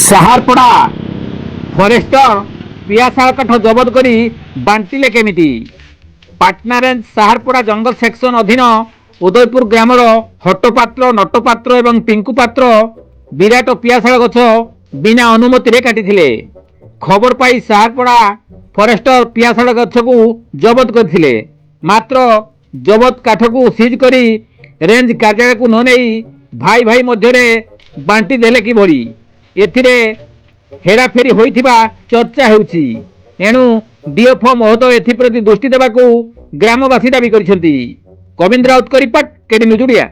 Saharpada forester ପିଆଶାଳ କାଠ ଜବତ କରି ବାଣ୍ଟିଲେ କେମିତି? ପାଟନା ରେଞ୍ଜ ସାହାରପଡ଼ା ଜଙ୍ଗଲ ସେକ୍ସନ ଅଧୀନ ଉଦୟପୁର ଗ୍ରାମର ହଟପାତ୍ର, ନଟପାତ୍ର ଏବଂ ପିଙ୍କୁ ପାତ୍ର ବିରାଟ ପିଆଶାଳ ଗଛ ବିନା ଅନୁମତିରେ କାଟିଥିଲେ। ଖବର ପାଇ ସାହାରପଡ଼ା ଫରେଷ୍ଟର ପିଆଶାଳ ଗଛକୁ ଜବତ କରିଥିଲେ। ମାତ୍ର ଜବତ କାଠକୁ ସିଜ୍ କରି ରେଞ୍ଜ କାର୍ଯ୍ୟାଳୟକୁ ନ ନେଇ ଭାଇ ଭାଇ ମଧ୍ୟରେ ବାଣ୍ଟି ଦେଲେ କିଭଳି? ଏଥିରେ ହେରାଫେରି ହୋଇଥିବା ଚର୍ଚ୍ଚା ହେଉଛି। ଏଣୁ ଡିଏଫଓ ମହୋଦୟ ଏଥିପ୍ରତି ଦୃଷ୍ଟି ଦେବାକୁ ଗ୍ରାମବାସୀ ଦାବି କରିଛନ୍ତି। କବିନ୍ଦ ରାଉତଙ୍କ ରିପୋର୍ଟ, କେଡି ନ୍ୟୁଜ୍ ଓଡ଼ିଆ।